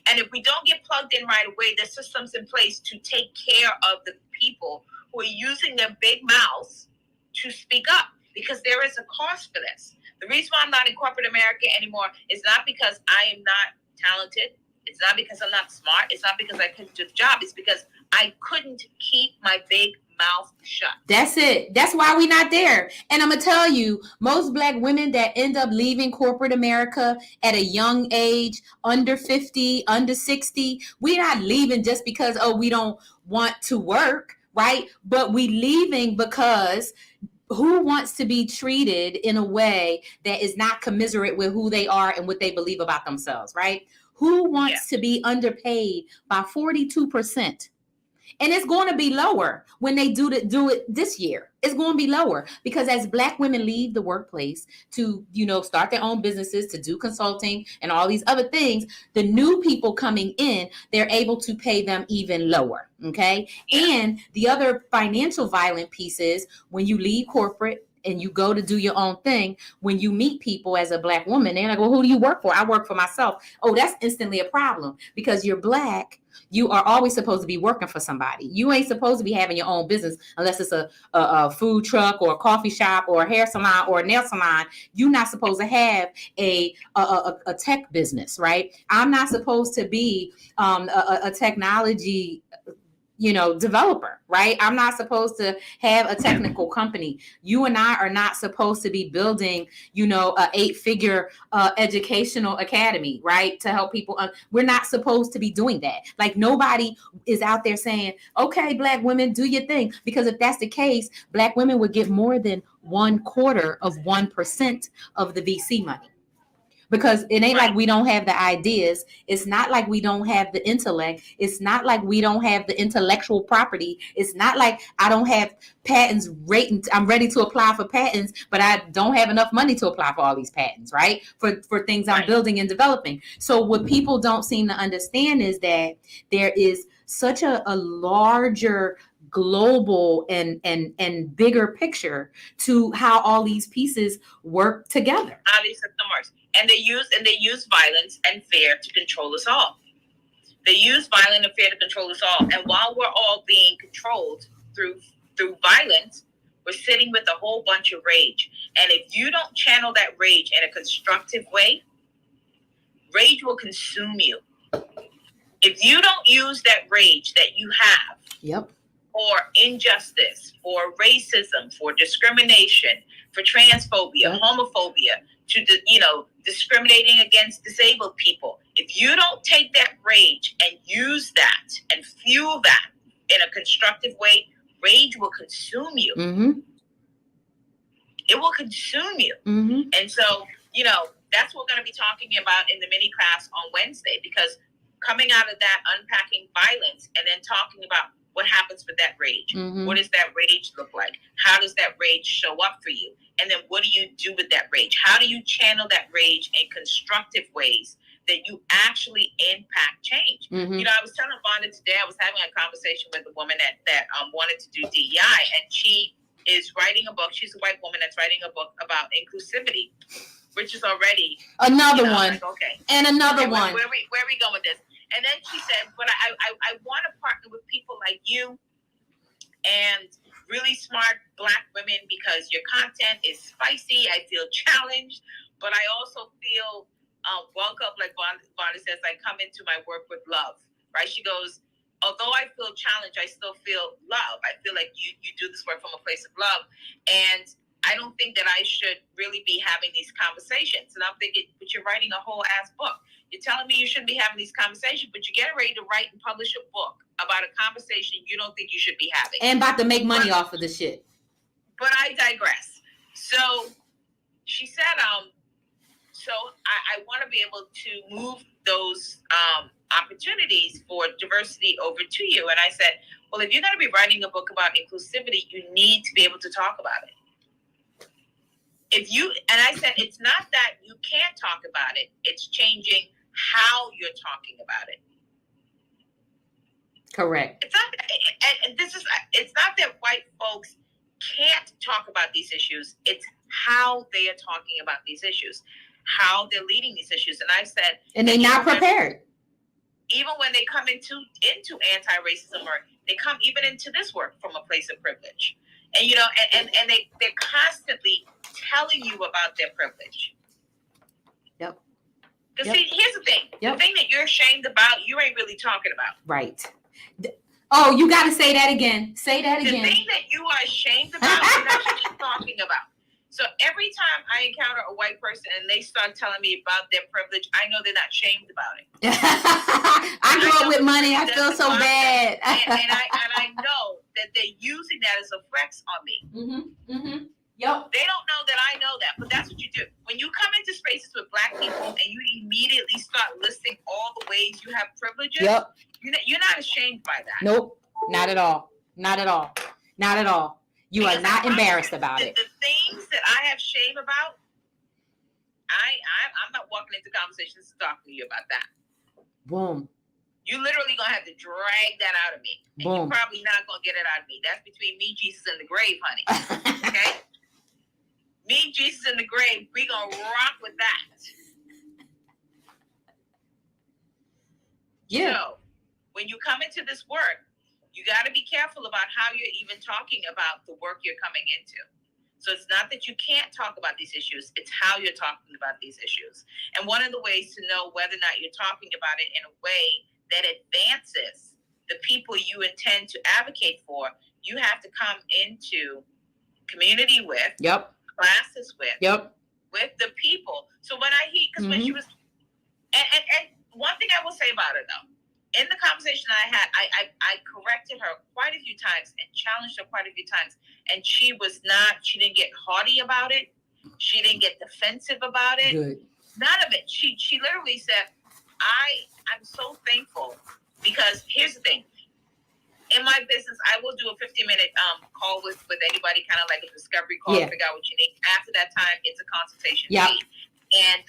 And if we don't get plugged in right away, there's systems in place to take care of the people who are using their big mouths to speak up, because there is a cost for this. The reason why I'm not in corporate America anymore is not because I am not talented. It's not because I'm not smart. It's not because I couldn't do the job. It's because I couldn't keep my big mouth shut. That's it. That's why we're not there. And I'm going to tell you, most Black women that end up leaving corporate America at a young age, under 50, under 60, we're not leaving just because, we don't want to work, right? But we leaving because who wants to be treated in a way that is not commiserate with who they are and what they believe about themselves, right? Who wants to be underpaid by 42%? And it's going to be lower when they do it this year. It's going to be lower because as Black women leave the workplace to, start their own businesses, to do consulting and all these other things, the new people coming in, they're able to pay them even lower. Okay. And the other financial violent piece is when you leave corporate and you go to do your own thing, when you meet people as a Black woman, they're like, well, who do you work for? I work for myself. Oh, that's instantly a problem because you're Black. You are always supposed to be working for somebody. You ain't supposed to be having your own business unless it's a food truck or a coffee shop or a hair salon or a nail salon. You're not supposed to have a tech business, right? I'm not supposed to be a technology developer, right? I'm not supposed to have a technical company. You and I are not supposed to be building, a 8-figure educational academy, right? To help people. We're not supposed to be doing that. Like nobody is out there saying, okay, Black women, do your thing. Because if that's the case, Black women would get more than 1/4% of the VC money. Because it ain't like we don't have the ideas. It's not like we don't have the intellect. It's not like we don't have the intellectual property. It's not like I don't have patents I'm ready to apply for patents, but I don't have enough money to apply for all these patents, right? For things I'm building and developing. So what people don't seem to understand is that there is such a larger global and bigger picture to how all these pieces work together. How these system works. And they use violence and fear to control us all. They use violence and fear to control us all. And while we're all being controlled through violence, we're sitting with a whole bunch of rage. And if you don't channel that rage in a constructive way, rage will consume you. If you don't use that rage that you have for injustice, for racism, for discrimination, for transphobia, homophobia, to discriminating against disabled people. If you don't take that rage and use that and fuel that in a constructive way, rage will consume you. Mm-hmm. It will consume you. Mm-hmm. And so, that's what we're going to be talking about in the mini class on Wednesday, because coming out of that, unpacking violence, and then talking about what happens with that rage. Mm-hmm. What does that rage look like? How does that rage show up for you? And then what do you do with that rage? How do you channel that rage in constructive ways that you actually impact change? Mm-hmm. I was telling Vonda today, I was having a conversation with a woman that wanted to do DEI, and she is writing a book. She's a white woman that's writing a book about inclusivity, which is already another one. Like, okay. And another one. Where are we going with this? And then she said, but I want to partner with people like you and really smart Black women, because your content is spicy. I feel challenged, but I also feel welcome. Like Vonda says, I come into my work with love, right? She goes, although I feel challenged, I still feel love. I feel like you do this work from a place of love. And I don't think that I should really be having these conversations. And I'm thinking, but you're writing a whole ass book. You're telling me you shouldn't be having these conversations, but you're getting ready to write and publish a book about a conversation you don't think you should be having. And about to make money off of the shit. But I digress. So she said, so I want to be able to move those opportunities for diversity over to you. And I said, well, if you're going to be writing a book about inclusivity, you need to be able to talk about it. And I said, it's not that you can't talk about it. It's changing how you're talking about it. Correct. It's not that, it's not that white folks can't talk about these issues. It's how they are talking about these issues, how they're leading these issues. And I said, and they're not prepared. Even when they come into anti-racism work, they come even into this work from a place of privilege. And and they're constantly telling you about their privilege. Yep. Because see, here's the thing. Yep. The thing that you're ashamed about, you ain't really talking about. Right. Oh, you got to say that again. Say that again. The thing that you are ashamed about is not what you're talking about. So every time I encounter a white person and they start telling me about their privilege, I know they're not ashamed about it. I grew up with money. I feel so bad. and I know that they're using that as a flex on me. Mm-hmm. Mm-hmm. Yep. They don't know that I know that, but that's what you do. When you come into spaces with Black people and you immediately start listing all the ways you have privileges, yep. You're not ashamed by that. Nope. Not at all. Not at all. Not at all. You are not embarrassed about it. The things that I have shame about, I'm not walking into conversations to talk to you about that. Boom. You literally gonna have to drag that out of me. And Boom. you're probably not gonna get it out of me. That's between me, Jesus, and the grave, honey. Okay? Me, Jesus, and the grave, we gonna rock with that. Yeah. So, when you come into this work, you got to be careful about how you're even talking about the work you're coming into. So it's not that you can't talk about these issues, it's how you're talking about these issues. And one of the ways to know whether or not you're talking about it in a way that advances the people you intend to advocate for, you have to come into community with, yep, classes with, yep, with the people. So when I hear, because when she was, and one thing I will say about her though, in the conversation I had, I corrected her quite a few times and challenged her quite a few times. And she didn't get haughty about it. She didn't get defensive about it. Good. None of it. She literally said, I'm so thankful, because here's the thing. In my business, I will do a 15-minute call with anybody, kind of like a discovery call to figure out what you need. After that time, it's a consultation fee. And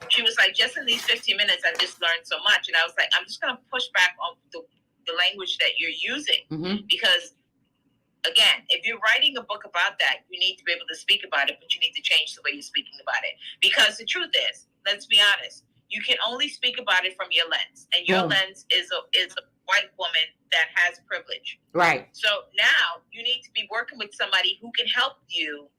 she was like, just in these 15 minutes, I just learned so much. And I was like, I'm just going to push back on the language that you're using. Mm-hmm. Because, again, if you're writing a book about that, you need to be able to speak about it, but you need to change the way you're speaking about it. Because the truth is, let's be honest, you can only speak about it from your lens. And your lens is a white woman that has privilege. Right. So now you need to be working with somebody who can help you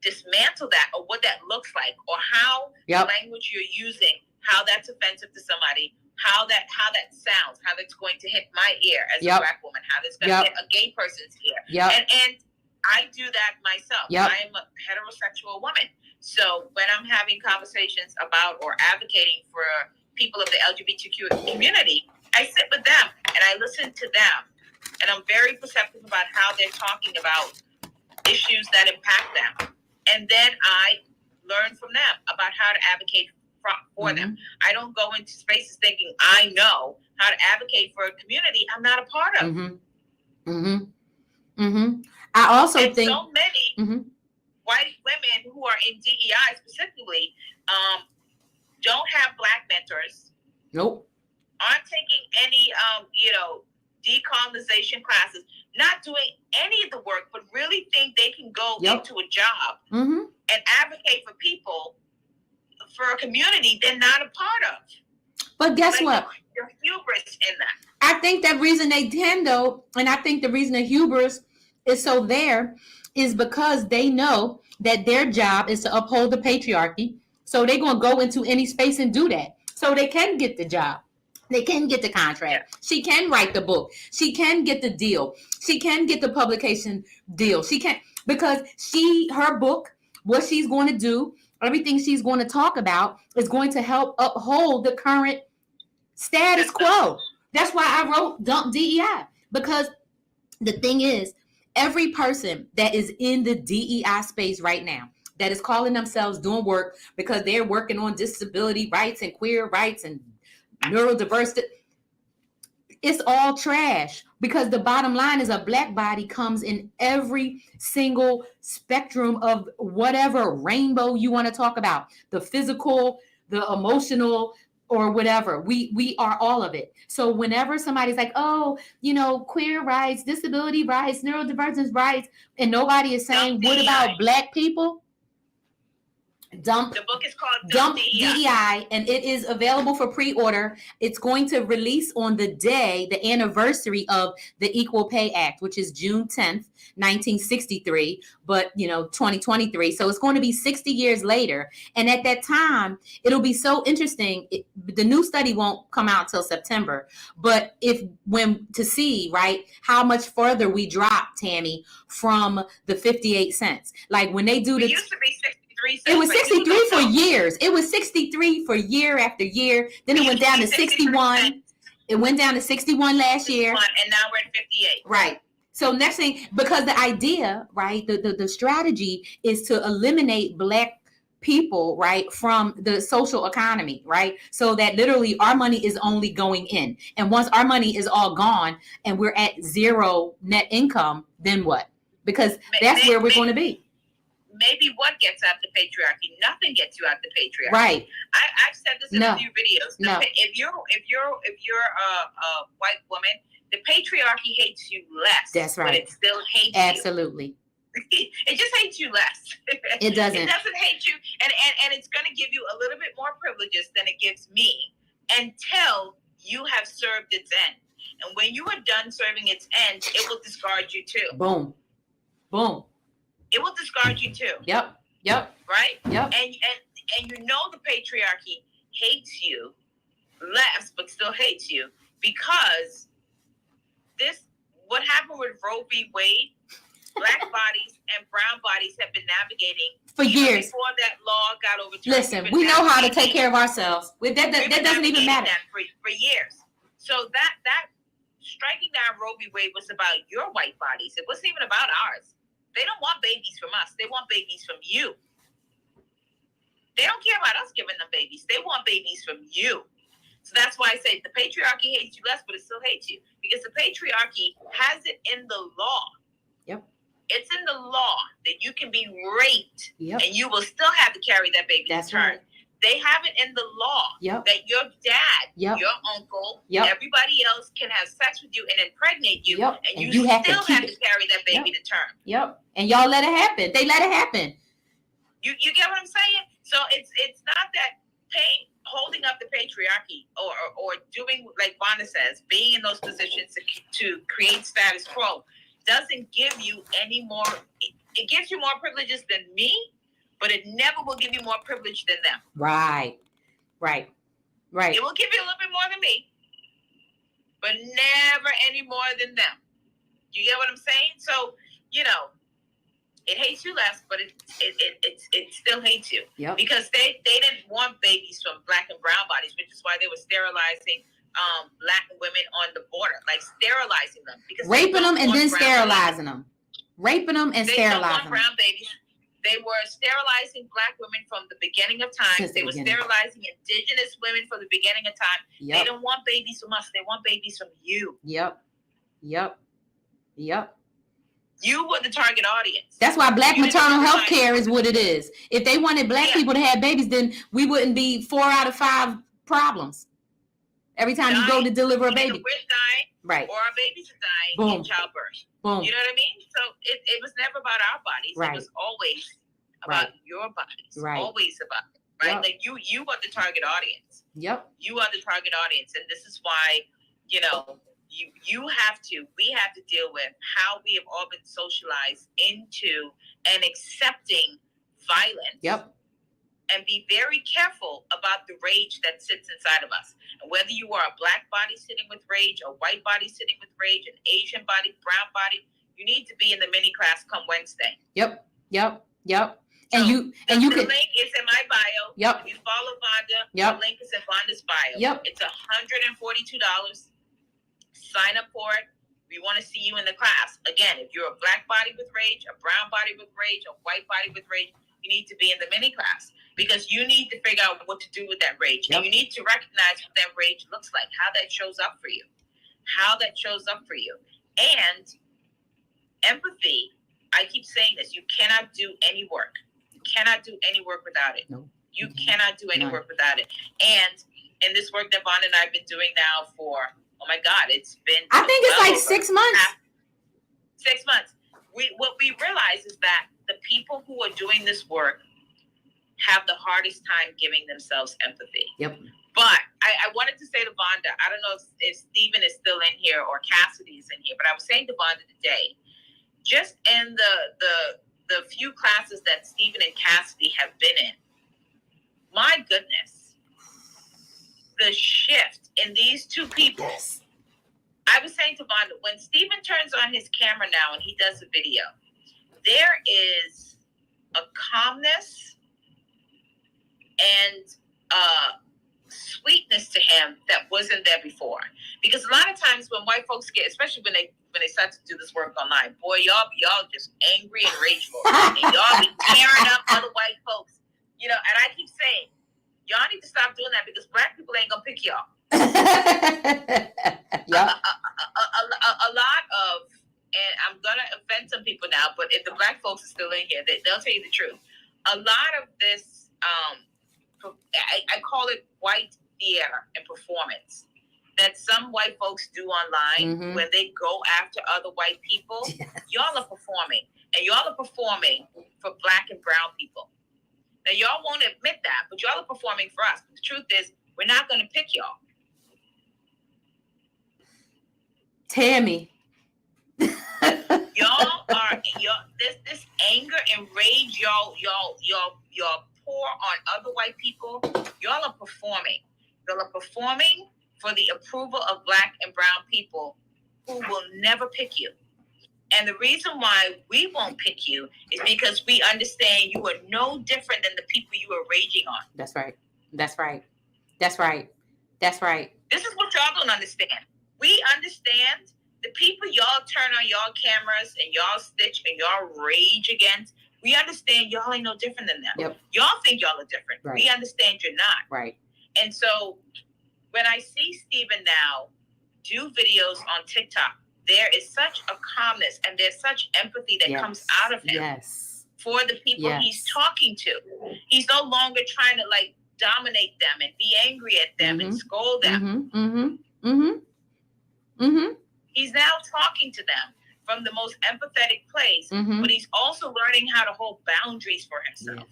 dismantle that, or what that looks like, or how the language you're using, how that's offensive to somebody, how that sounds, how that's going to hit my ear as Yep. a Black woman, how that's going to hit a gay person's ear. Yep. And I do that myself. Yep. I am a heterosexual woman. So when I'm having conversations about or advocating for people of the LGBTQ community, I sit with them and I listen to them. And I'm very perceptive about how they're talking about issues that impact them. And then I learn from them about how to advocate for them. I don't go into spaces thinking I know how to advocate for a community I'm not a part of. I also think so many white women who are in DEI specifically don't have Black mentors. Nope. Aren't taking any decolonization classes, not doing any of the work, but really think they can go into a job and advocate for people, for a community they're not a part of. But guess what? There's hubris in that. I think that reason they tend though, and I think the reason the hubris is so there is because they know that their job is to uphold the patriarchy. So they're going to go into any space and do that. So they can get the job. They can get the contract. She can write the book. She can get the deal. She can get the publication deal. She can, because her book, what she's going to do, everything she's going to talk about is going to help uphold the current status quo. That's why I wrote Dump DEI, because the thing is, every person that is in the DEI space right now, that is calling themselves doing work because they're working on disability rights and queer rights and neurodiversity, it's all trash, because the bottom line is a Black body comes in every single spectrum of whatever rainbow you want to talk about, the physical, the emotional, or whatever. We are all of it. So whenever somebody's like, oh, queer rights, disability rights, neurodivergence rights, and nobody is saying, what about Black people? The book is called Dump DEI, and it is available for pre-order. It's going to release on the anniversary of the Equal Pay Act, which is June 10th, 1963, but 2023. So it's going to be 60 years later. And at that time, it'll be so interesting. The new study won't come out till September, but to see, right, how much further we dropped, Tammy, from the 58 cents. Like when they do it used to be 63 cents. It was 63 for years. It was 63 for year after year. Then it went down to 61. It went down to 61 last year. And now we're at 58. Right. So next thing, because the idea, right, the strategy is to eliminate Black people, right, from the social economy, right? So that literally our money is only going in. And once our money is all gone and we're at zero net income, then what? Because that's where we're going to be. Maybe what gets out the patriarchy? Nothing gets you out the patriarchy. Right. I've said this in a few videos. If you're a white woman, the patriarchy hates you less. That's right. But it still hates Absolutely. you. It just hates you less. It doesn't. It doesn't hate you, and it's going to give you a little bit more privileges than it gives me until you have served its end. And when you are done serving its end, it will discard you too. Boom. Boom. It will discard you too. Yep. Right? Yep. And the patriarchy hates you less, but still hates you, because what happened with Roe v. Wade, Black bodies and brown bodies have been navigating for years before that law got overturned. Listen, we know how to take care of ourselves. That doesn't even matter. For years. So that striking down Roe v. Wade was about your white bodies. It wasn't even about ours. They don't want babies from us. They want babies from you. They don't care about us giving them babies. They want babies from you. So that's why I say the patriarchy hates you less, but it still hates you, because the patriarchy has it in the law. Yep. It's in the law that you can be raped, and you will still have to carry that baby. That's to term. right. They have it in the law that your dad, your uncle, everybody else can have sex with you and impregnate you, and you still have to carry that baby to term. Yep. And y'all let it happen. They let it happen. You get what I'm saying? So it's not that holding up the patriarchy or doing like Vonda says, being in those positions to create status quo doesn't give you any more. It gives you more privileges than me, but it never will give you more privilege than them. Right. Right. It will give you a little bit more than me, but never any more than them. You get what I'm saying? So, you know, it hates you less, but it still hates you. Yep. Because they didn't want babies from black and brown bodies, which is why they were sterilizing black women on the border, like sterilizing them. Because raping them and then sterilizing babies. them. Raping them and They sterilizing don't want them. brown babies. They were sterilizing black women from the beginning of time. They were sterilizing indigenous women from the beginning of time. Yep. They don't want babies from us. They want babies from you. Yep. Yep. Yep. You were the target audience. That's why black maternal health care is what it is. If they wanted black people to have babies, then we wouldn't be 4 out of 5 problems every time you go to deliver a baby. We're dying, right? Or our babies are dying in childbirth. Boom. You know what I mean? So it was never about our bodies. Right. It was always about your bodies. Right. Always about it. Right? Yep. Like you are the target audience. Yep. You are the target audience, and this is why we have to deal with how we have all been socialized into and accepting violence. Yep. And be very careful about the rage that sits inside of us. And whether you are a black body sitting with rage, a white body sitting with rage, an Asian body, brown body, you need to be in the mini class come Wednesday. Yep. Yep. Yep. So the link is in my bio. Yep. If you follow Vonda, yep. The link is in Vonda's bio. Yep. It's $142. Sign up for it. We want to see you in the class. Again, if you're a black body with rage, a brown body with rage, a white body with rage, you need to be in the mini class because you need to figure out what to do with that rage. Yep. And you need to recognize what that rage looks like, how that shows up for you. And empathy, I keep saying this, you cannot do any work. You cannot do any work without it. No. You cannot do any work without it. And in this work that Vonda and I have been doing now for, oh my God, it's been... I think it's like 6 months. 6 months. What we realize is that the people who are doing this work have the hardest time giving themselves empathy. Yep. But I wanted to say to Vonda, I don't know if Stephen is still in here or Cassidy is in here, but I was saying to Vonda today, just in the few classes that Stephen and Cassidy have been in, my goodness, the shift in these two people. Yes. I was saying to Vonda, when Stephen turns on his camera now and he does a video, there is a calmness and sweetness to him that wasn't there before. Because a lot of times when white folks get, especially when they start to do this work online, boy, y'all just angry and rageful, and y'all be tearing up other white folks, and I keep saying, y'all need to stop doing that because black people ain't gonna pick y'all. Yep. A lot of, and I'm gonna offend some people now, but if the black folks are still in here, they'll tell you the truth. A lot of this, I call it white theater and performance that some white folks do online when they go after other white people. Yes. Y'all are performing, and y'all are performing for black and brown people. Now, y'all won't admit that, but y'all are performing for us. But the truth is, we're not going to pick y'all. Tammy. This anger and rage y'all pour on other white people. Y'all are performing. Y'all are performing for the approval of black and brown people who will never pick you. And the reason why we won't pick you is because we understand you are no different than the people you are raging on. That's right. That's right. That's right. That's right. This is what y'all don't understand. We understand the people y'all turn on y'all cameras and y'all stitch and y'all rage against. We understand y'all ain't no different than them. Yep. Y'all think y'all are different. Right. We understand you're not. Right. And so when I see Stephen now do videos on TikTok, there is such a calmness and there's such empathy that comes out of him for the people he's talking to. He's no longer trying to dominate them and be angry at them and scold them. He's now talking to them from the most empathetic place, but he's also learning how to hold boundaries for himself.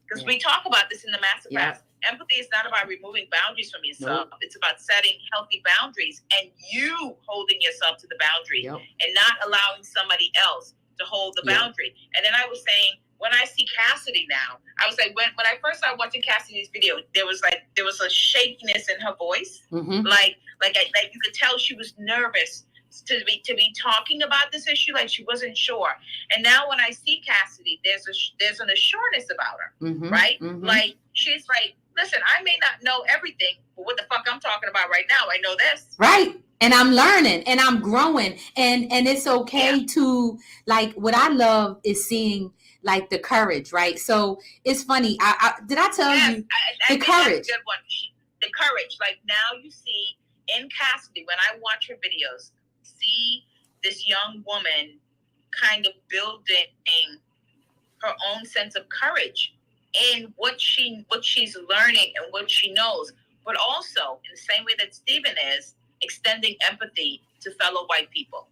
Because we talk about this in the masterclass. Empathy is not about removing boundaries from yourself. Nope. It's about setting healthy boundaries and you holding yourself to the boundary and not allowing somebody else to hold the boundary. And then I was saying when I see Cassidy now, I was like, when I first started watching Cassidy's video, there was a shakiness in her voice, like you could tell she was nervous to be talking about this issue, like she wasn't sure. And now when I see Cassidy, there's an assurance about her, right? Like she's like, listen, I may not know everything, but what the fuck I'm talking about right now, I know this, right? And I'm learning and I'm growing, and it's okay to, like, what I love is seeing like the courage, right? So it's funny. Did I tell you the courage? That's a good one. The courage. Like now you see in Cassidy, when I watch her videos, see this young woman kind of building her own sense of courage in what she's learning and what she knows, but also in the same way that Stephen is extending empathy to fellow white people.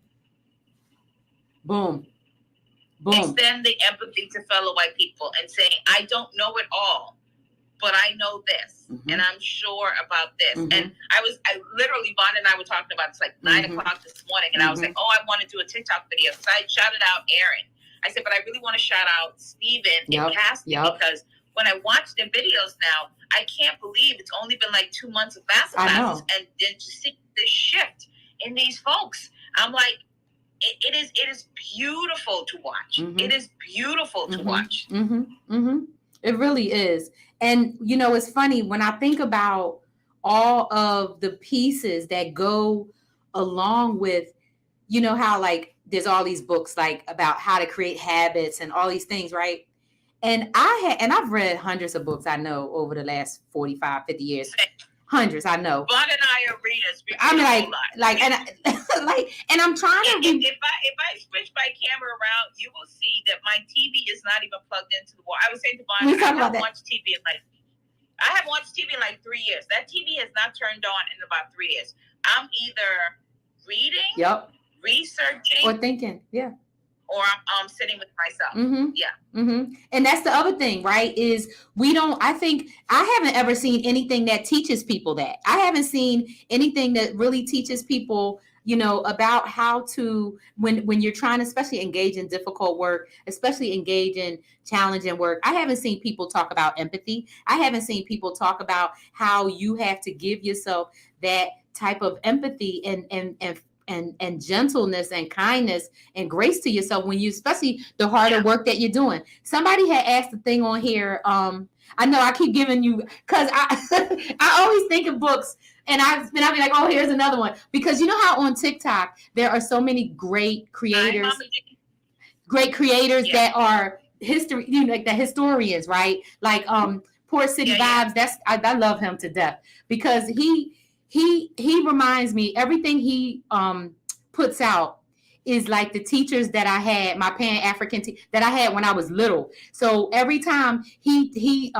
Boom. Boom. Extending empathy to fellow white people and saying, I don't know it all, but I know this, and I'm sure about this. And I literally, Vonda and I were talking about this like 9 o'clock this morning, and I was like, oh, I want to do a TikTok video. So I shouted out Aaron. I said, but I really want to shout out Stephen and Cassidy because when I watch their videos now, I can't believe it's only been like 2 months of master classes, and then to see this shift in these folks, I'm like, it is beautiful to watch. It is beautiful to watch. It really is. And, you know, it's funny when I think about all of the pieces that go along with, you know, how like there's all these books like about how to create habits and all these things, right? And I've read hundreds of books, I know, over the last 45, 50 years. Hundreds, I know. Vonda and I are readers. I'm and I'm trying to. If I switch my camera around, you will see that my TV is not even plugged into the wall. I was saying to Vonda, I haven't watched TV in like 3 years. That TV has not turned on in about 3 years. I'm either reading, researching, or thinking, or I'm sitting with myself. And that's the other thing, right? Is I think I haven't ever seen anything that teaches people that. I haven't seen anything that really teaches people, you know, about how to, when you're trying to especially engage in difficult work, especially engage in challenging work. I haven't seen people talk about empathy. I haven't seen people talk about how you have to give yourself that type of empathy and gentleness and kindness and grace to yourself when you, especially the harder work that you're doing. Somebody had asked the thing on here. I know I keep giving you, because I always think of books and I'll be like, oh, here's another one. Because you know how on TikTok, there are so many great creators that are history, you know, like the historians, right? Like Port City Vibes. I love him to death because he reminds me, everything he puts out is like the teachers that I had, my Pan-African that I had when I was little. So every time he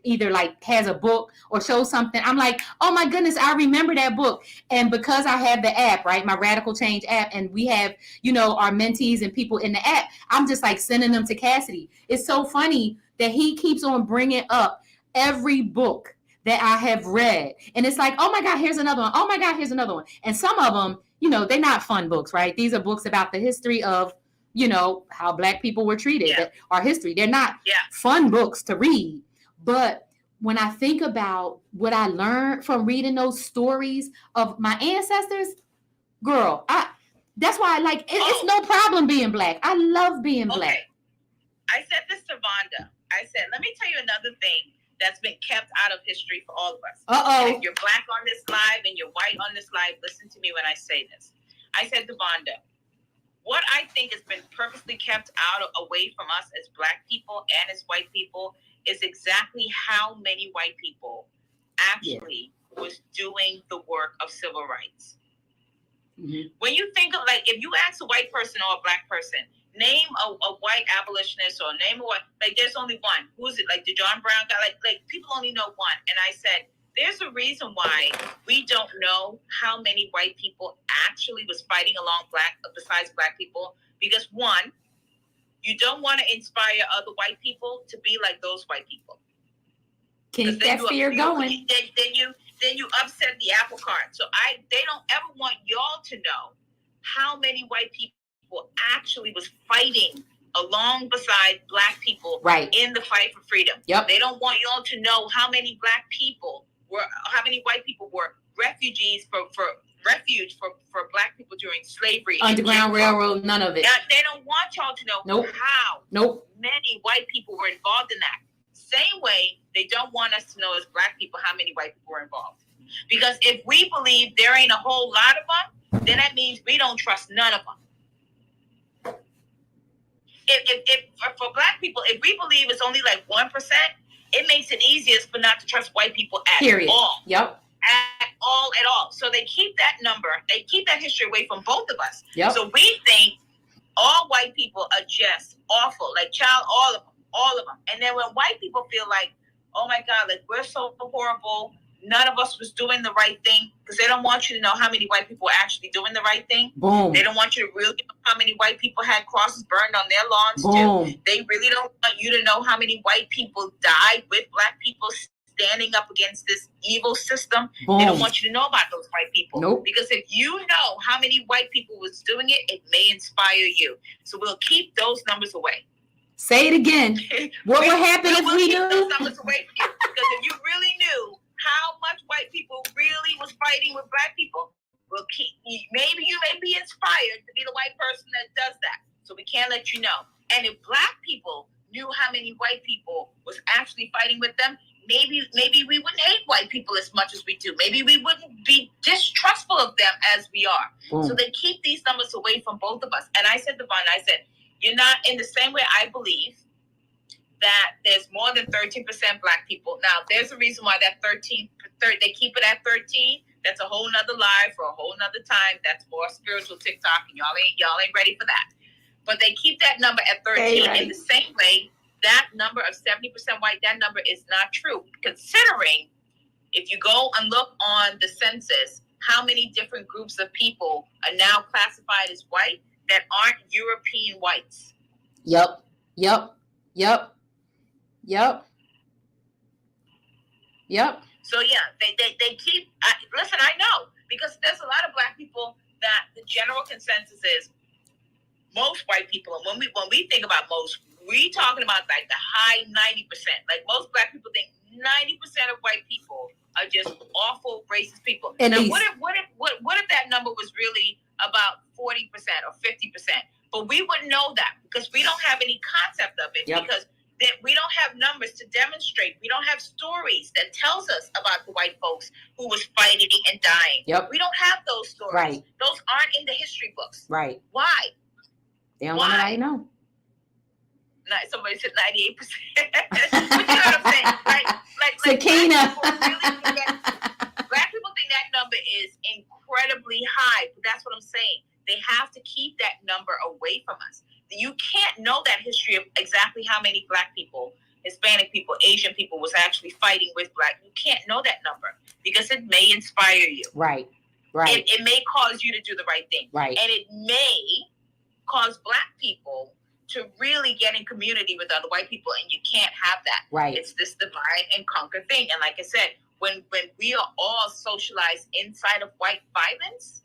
either like has a book or shows something, I'm like, oh my goodness, I remember that book. And because I have the app, right, my Radical Change app, and we have, you know, our mentees and people in the app, I'm just like sending them to Cassidy. It's so funny that he keeps on bringing up every book that I have read. And it's like, oh my God, here's another one. Oh my God, here's another one. And some of them, you know, they're not fun books, right? These are books about the history of, you know, how Black people were treated, our history. They're not fun books to read. But when I think about what I learned from reading those stories of my ancestors, girl, that's why I like, it's no problem being Black. I love being Black. I said this to Vonda. I said, let me tell you another thing that's been kept out of history for all of us. And if you're Black on this live and you're white on this live, listen to me when I say this. I said to Vonda, what I think has been purposely kept away from us as Black people and as white people is exactly how many white people actually was doing the work of civil rights. When you think of, like, if you ask a white person or a Black person, name a white abolitionist or name a white, like, there's only one. Who is it? Like the John Brown guy? Like people only know one. And I said, there's a reason why we don't know how many white people actually was fighting along besides Black people. Because one, you don't want to inspire other white people to be like those white people. Keep that fear going. Then you upset the apple cart. So they don't ever want y'all to know how many white people actually was fighting along beside Black people Right. in the fight for freedom. Yep. They don't want y'all to know how many white people were refugees for refuge for Black people during slavery. Underground Railroad, none of it. They don't want y'all to know how many white people were involved in that. Same way, they don't want us to know as Black people how many white people were involved. Because if we believe there ain't a whole lot of them, then that means we don't trust none of them. If for Black people, if we believe it's only like 1%, it makes it easiest for not to trust white people at all. Yep. At all. So they keep that number, they keep that history away from both of us. Yep. So we think all white people are just awful, like all of them. And then when white people feel like, oh my God, like we're so horrible, none of us was doing the right thing, because they don't want you to know how many white people are actually doing the right thing. Boom. They don't want you to really know how many white people had crosses burned on their lawns too. They really don't want you to know how many white people died with Black people standing up against this evil system. Boom. They don't want you to know about those white people. Nope. Because if you know how many white people was doing it, it may inspire you. So we'll keep those numbers away. Say it again. What would happen if we knew? Those numbers away from you. Because if you really knew how much white people really was fighting with Black people, we'll keep. Maybe you may be inspired to be the white person that does that. So we can't let you know. And if Black people knew how many white people was actually fighting with them, maybe we wouldn't hate white people as much as we do. Maybe we wouldn't be distrustful of them as we are. So they keep these numbers away from both of us. And I said to Vonda, I said, you're not in the same way I believe that there's more than 13% Black people. Now, there's a reason why that they keep it at 13. That's a whole nother lie for a whole nother time. That's more spiritual TikTok, and y'all ain't ready for that. But they keep that number at 13 in the same way. That number of 70% white, that number is not true. Considering if you go and look on the census, how many different groups of people are now classified as white that aren't European whites. Yep. So yeah, they keep. Listen, I know, because there's a lot of Black people that the general consensus is most white people, and when we think about most, we talking about like the high 90%. Like most Black people think 90% of white people are just awful racist people. Now, what if that number was really about 40% or 50%? But we wouldn't know that because we don't have any concept of it. Because we don't have numbers to demonstrate. We don't have stories that tells us about the white folks who was fighting and dying. We don't have those stories. Those aren't in the history books. Why? They don't want to let you know. Somebody said 98%. But you know what I'm saying, right? Like Sakina. Black people think that number is incredibly high, but that's what I'm saying. They have to keep that number away from us. You can't know that history of exactly how many Black people, Hispanic people, Asian people was actually fighting with Black. You can't know that number because it may inspire you. Right. It may cause you to do the right thing. And it may cause Black people to really get in community with other white people, and you can't have that. It's this divide and conquer thing. And like I said, when we are all socialized inside of white violence,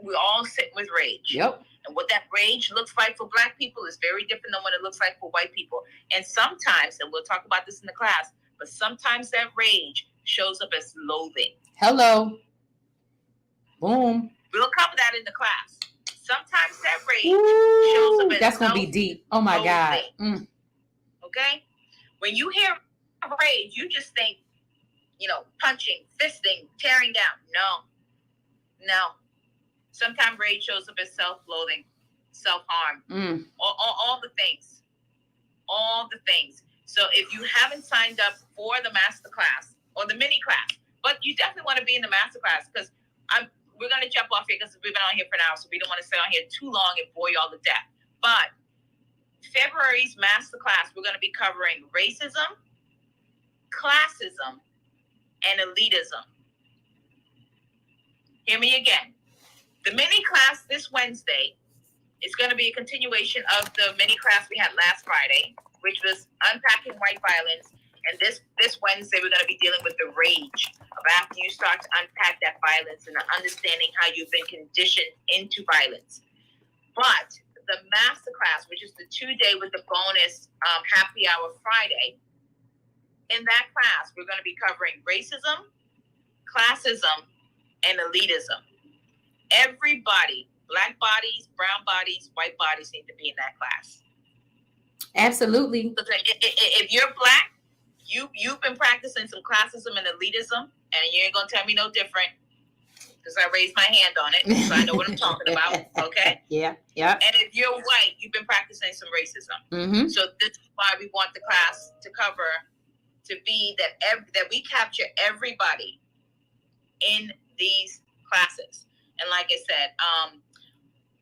we all sit with rage. And what that rage looks like for Black people is very different than what it looks like for white people. And sometimes, and we'll talk about this in the class, but sometimes that rage shows up as loathing. Hello. Boom. We'll cover that in the class. Sometimes that rage shows up as that's going to be deep. Oh my God. Okay? When you hear rage, you just think, punching, fisting, tearing down. No. Sometimes rage shows up as self-loathing, self-harm, all the things. All the things. So if you haven't signed up for the master class or the mini class, but you definitely want to be in the master class, because we're going to jump off here because we've been on here for an hour, so we don't want to stay on here too long and bore you all to death. But February's master class, we're going to be covering racism, classism, and elitism. Hear me again. The mini class this Wednesday is going to be a continuation of the mini class we had last Friday, which was unpacking white violence. And this Wednesday, we're going to be dealing with the rage of after you start to unpack that violence and understanding how you've been conditioned into violence. But the masterclass, which is the 2-day with the bonus happy hour Friday. In that class, we're going to be covering racism, classism, and elitism. Everybody, black bodies, brown bodies, white bodies need to be in that class. Absolutely. If you're black, you've been practicing some classism and elitism, and you ain't gonna tell me no different because I raised my hand on it, so I know what I'm talking about. Okay? Yeah. And if you're white, you've been practicing some racism. Mm-hmm. So this is why we want the class to cover, to be that we capture everybody in these classes. And like I said,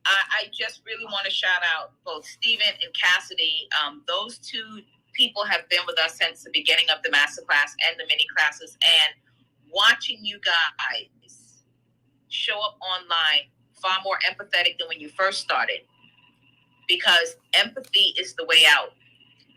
I just really want to shout out both Stephen and Cassidy. Those two people have been with us since the beginning of the masterclass and the mini classes, and watching you guys show up online far more empathetic than when you first started, because empathy is the way out.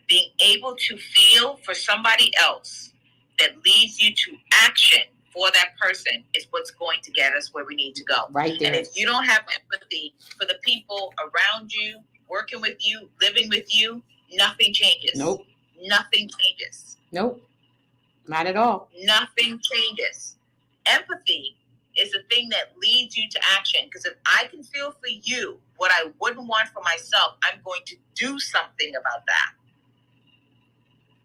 Being able to feel for somebody else that leads you to action for that person is what's going to get us where we need to go. Right there. And if you don't have empathy for the people around you, working with you, living with you, nothing changes. Nope. Nothing changes. Nope. Not at all. Nothing changes. Empathy is the thing that leads you to action. Because if I can feel for you what I wouldn't want for myself, I'm going to do something about that.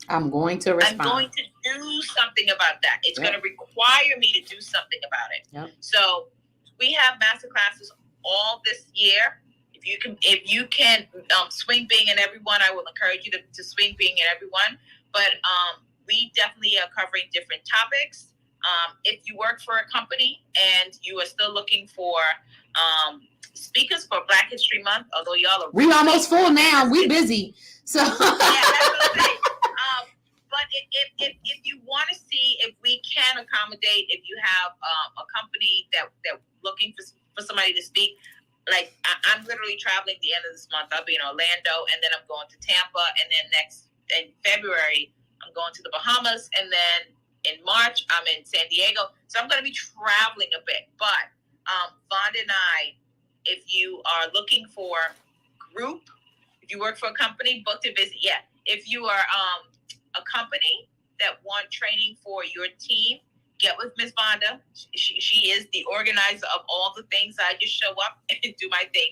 I'm going to respond. I'm going to do something about that. It's going to require me to do something about it. Yep. So we have master classes all this year. If you can swing being in everyone, I will encourage you to swing being in everyone. But we definitely are covering different topics. If you work for a company and you are still looking for speakers for Black History Month, although y'all are we almost full now. We busy. So yeah, that's what I'm saying. But if you want to see if we can accommodate, if you have a company that looking for somebody to speak, like I'm literally traveling the end of this month. I'll be in Orlando, and then I'm going to Tampa, and then in February I'm going to the Bahamas, and then in March I'm in San Diego. So I'm going to be traveling a bit. But Vonda and I, if you are looking for group, if you work for a company, book to visit. Yeah, if you are a company that want training for your team, get with Miss Vonda. She is the organizer of all the things. I just show up and do my thing.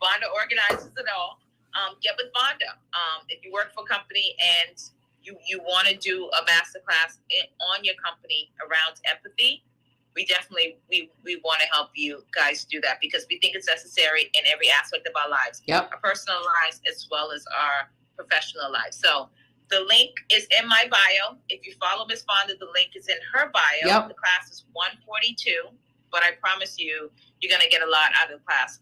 Vonda organizes it all. Get with Vonda. If you work for a company and you want to do a masterclass on your company around empathy, we definitely we want to help you guys do that, because we think it's necessary in every aspect of our lives, our personal lives as well as our professional lives. So the link is in my bio. If you follow Miss Vonda, the link is in her bio. The class is 142, but I promise you, you're gonna get a lot out of the class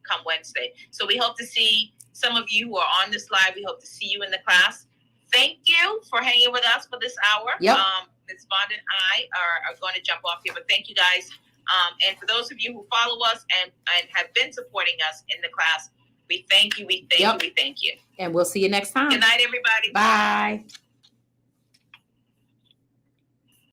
come Wednesday. So we hope to see some of you who are on this live. We hope to see you in the class. Thank you for hanging with us for this hour. Ms. Vonda and I are going to jump off here, but thank you guys. And for those of you who follow us and have been supporting us in the class, we thank you. We thank you. We thank you. And we'll see you next time. Good night, everybody. Bye.